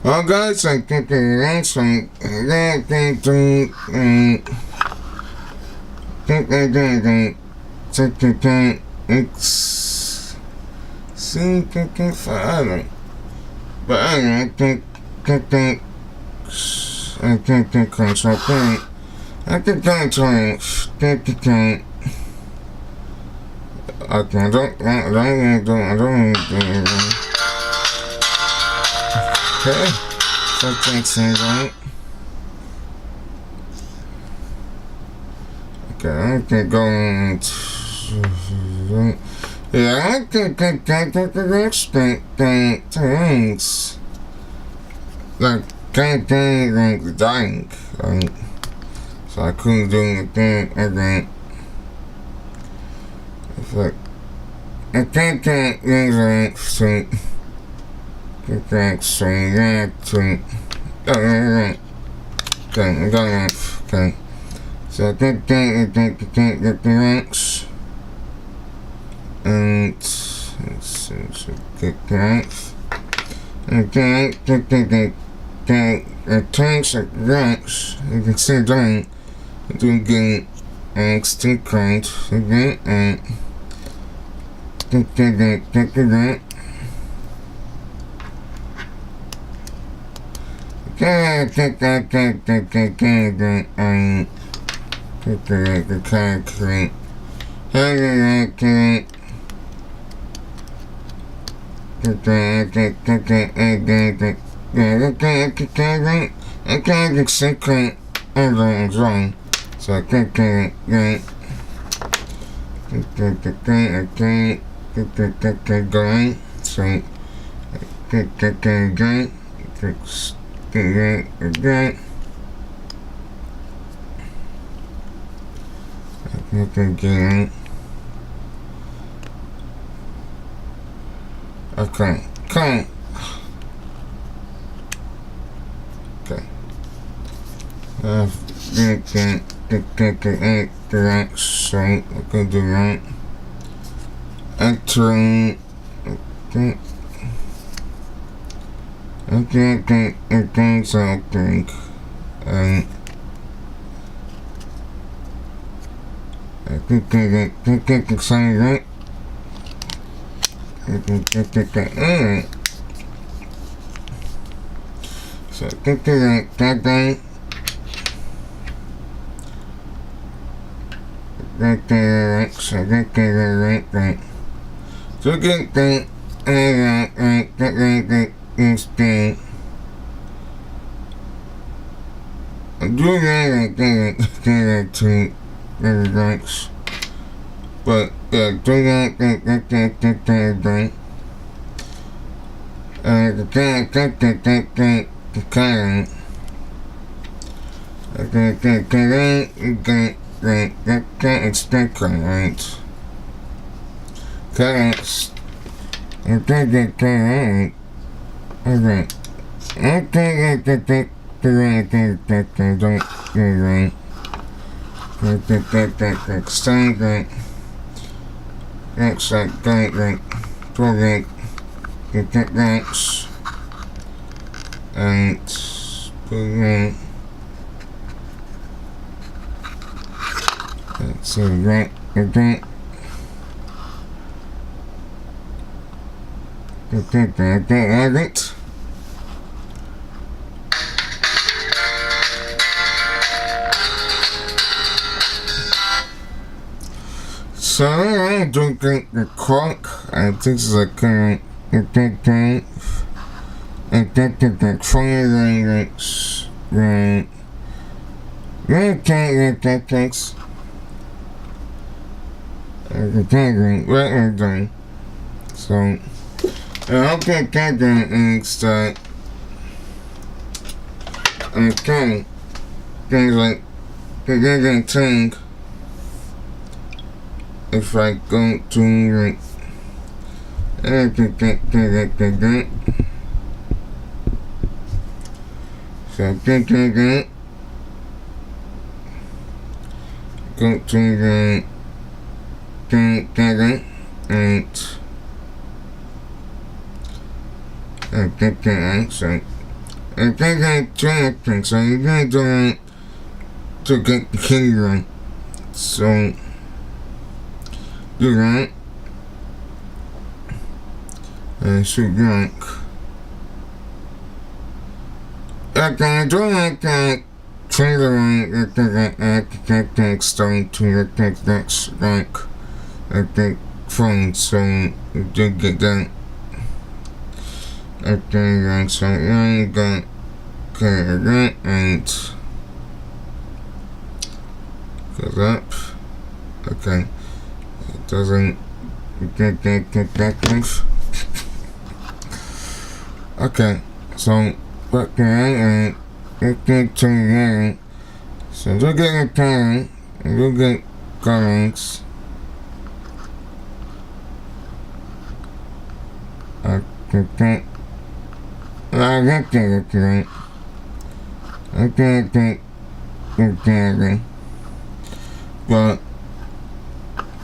Well, guys, I think the answer it's but I think I think okay, I don't okay, something seems right. Okay, I can go yeah, I think things like dying, so I couldn't do anything again. It's like I think things like so yeah okay. So I think the ranks and good ranks. Okay, the tanks like ranks. You can see them doing good extinct again and that. So I think going so okay, okay. Right, so I can do that. Entering, okay, so I think, I think it's something right. So I think that thing. So I think right. So get that is the I'm doing that to relax. But yeah, do that it's that right. Correct. I think it's correct. Okay. I think it's so right again. It. So I don't think the clock. I think it's like I think the 20 lyrics right. That takes. Right. So I hope that is that okay. Things like the thing if I go to like so go to the and get the answer and get tracking, so you can do it to get the kingdom. So do that and shoot drunk. Okay, do like that. Trailer that starting to take next rank phone, so you did get that. Okay, so I got that and goes up. Okay, it doesn't get that. Okay, so back there and get to the so do get a parent and do get colors. Okay. I get that. I can't take it, but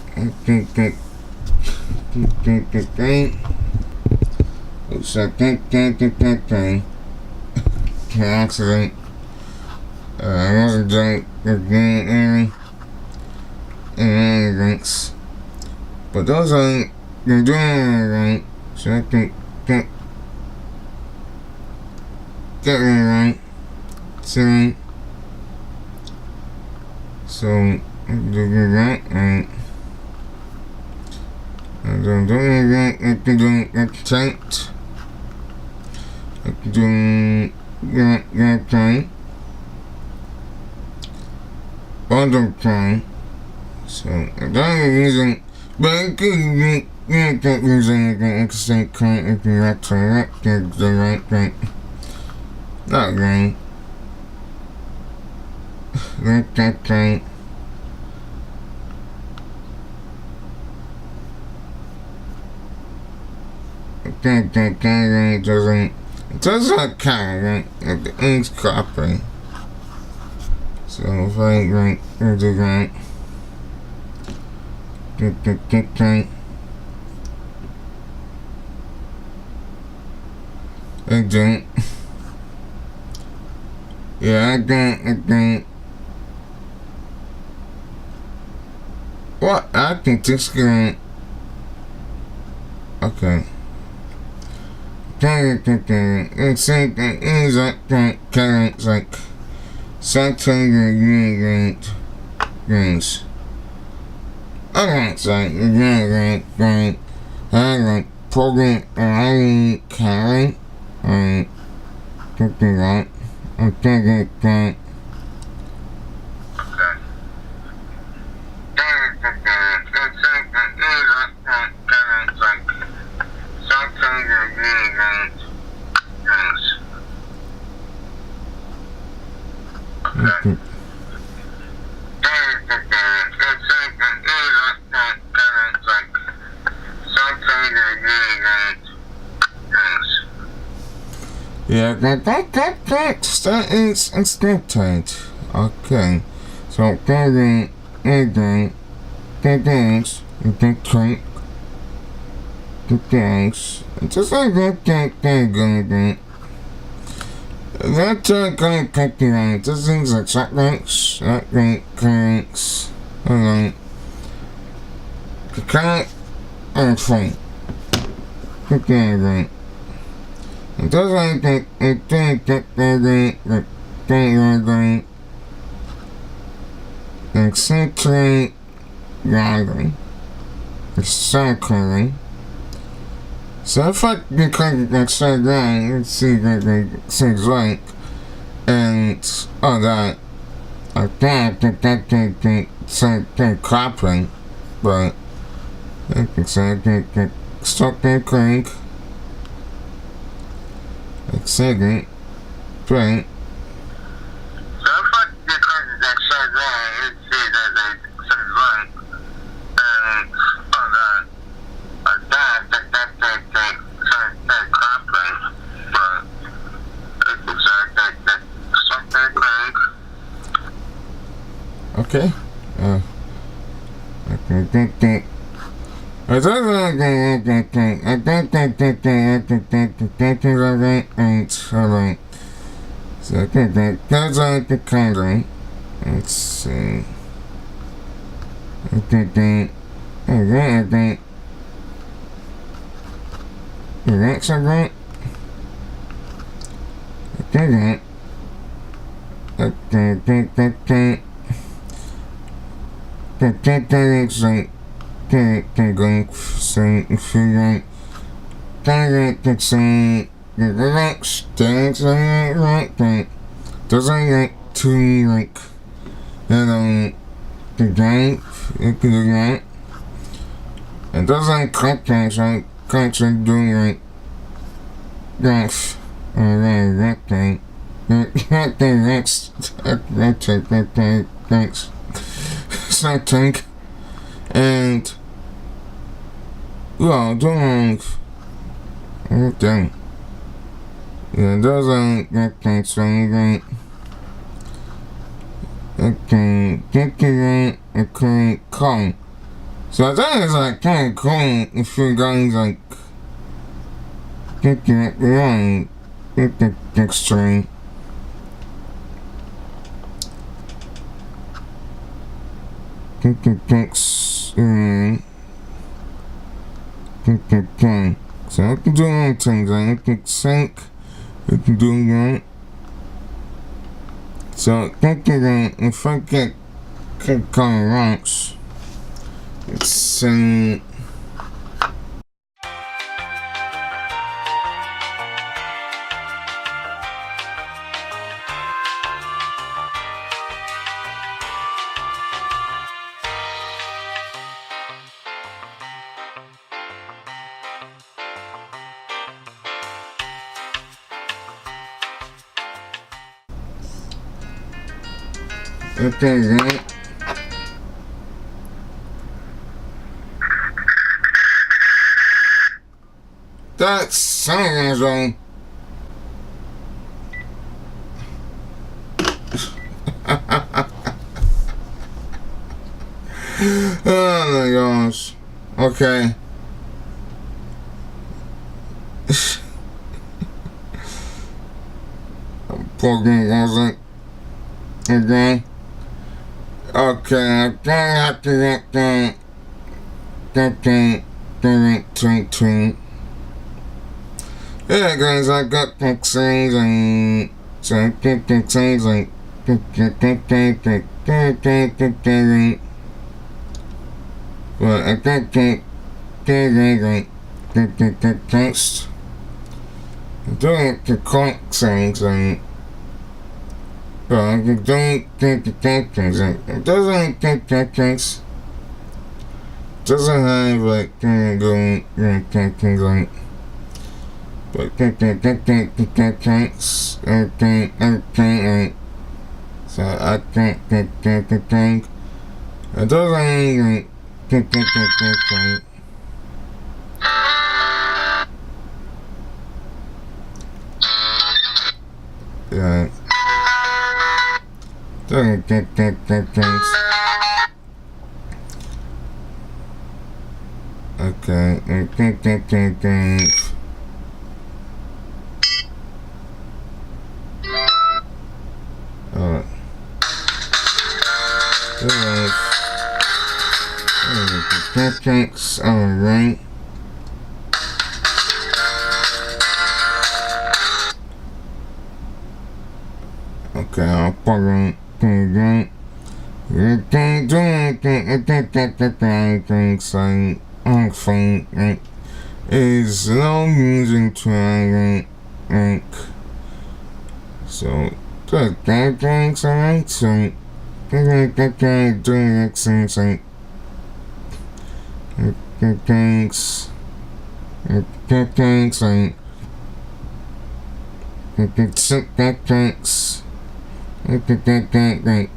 I can't take oops, I can't accident. I wasn't drunk again and drinks, but those are you're doing right, so I can get it right. So do that and I don't do that. I can do that tight. I can do that tight. Bottom time. So I'm using, but I can't use anything except current if you actually the right thing. Not right. That thing. That it does not count, right? The ink's copy. So if I do that. I don't. Yeah, I don't. What? I think this guy. Okay. It's like something games. Alright, so I like program I carry something like I think that yeah, that is instinctive. Okay, so carrying again, the things, the trick, the things, just like that going. That's gonna calculate. This thing's like shotguns, cranks, the cat and phone. Okay, it doesn't take essentially gathering, recycling. So if I become like so grand, let's see that things like and all that, like that clapping, but I can say that stop that crank. Second, right? So if I get cranky that shit down, you'd see that they said right, and all that, like that clapping, but it's that stop that crank. Okay. I think that. I don't know. So I think that's like the candle. Let's see. I think that's a right. Okay. It's like going so if you like it's relax things like that doesn't like to like the game you can do that. It doesn't cut things like cuts and doing like that's that thing. Thanks. Something. And well, don't okay. Yeah, it doesn't get things so right. Okay, get it okay, cool. So that is like kind of cool if you guys like get it wrong. Get the texture. Get the text. Get the thing. So I can do all things. I can sync. I can do that. So get it if I get kind of rocks. It's okay, right? That's something wrong. Oh my gosh. Okay. Plugging wasn't again. Okay, I don't have to get that. Yeah, guys, I got pixels and so I get pixels like but I got text. I don't the clock things and but I don't get the things. It doesn't get things. Doesn't have like going things like. But thanks, okay, so I can't get the thing. It doesn't get yeah, doesn't get things. Okay, things. Thanks, alright. Okay, I'll put it things is no using trying so that things alright, so doing exercise thanks and thanks right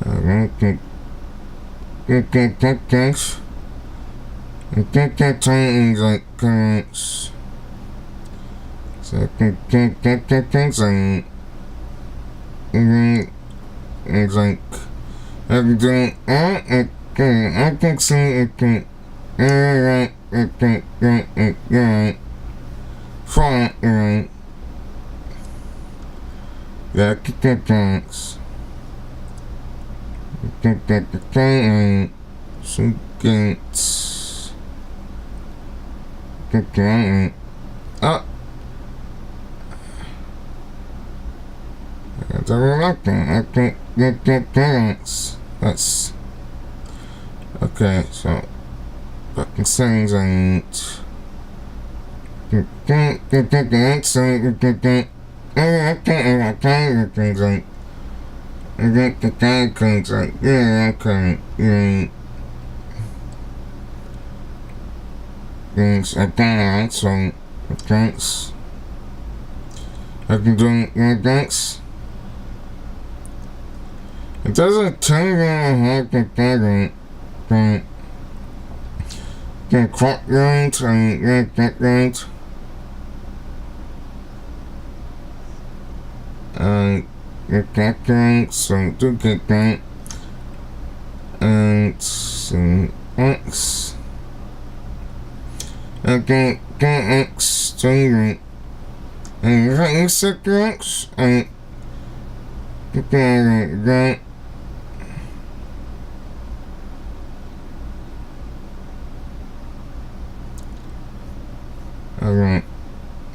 alright thanks things like currents so things and it's like everything I can see it front, yeah, thanks. Some gates. Oh. I don't like that. I can't get that dance. That's okay. So fucking things and things like that. So thanks. I can do thanks. It doesn't tell you how to get the crop lines and get lines. Get that lines, so do get that. And some X. Okay, get X to and insect X and get that. Alright,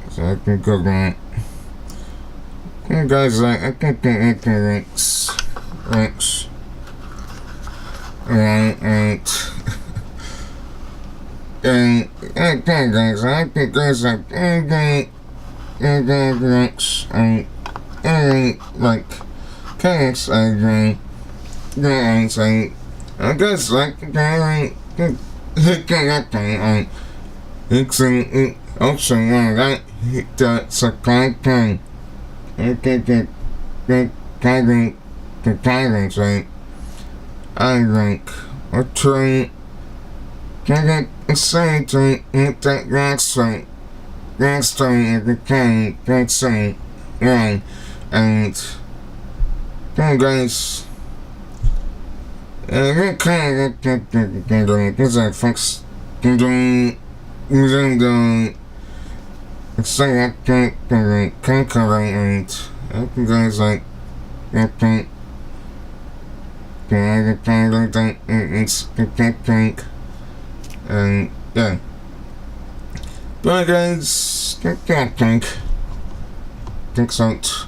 so I can go back. You guys like, I can get X. Right, and okay guys, I think there's like, X, and like, case, and I guess like, hit that thing, and it's also one that that's a kind thing. Okay, the guidance, I like, or try, get inside to hit that last time at the time, that's right, and, guys, that kind of because I fixed, using the exact calculator and I think guys like that thing. The calculator it's that thing. And yeah. Bye guys, that thing. Thanks out.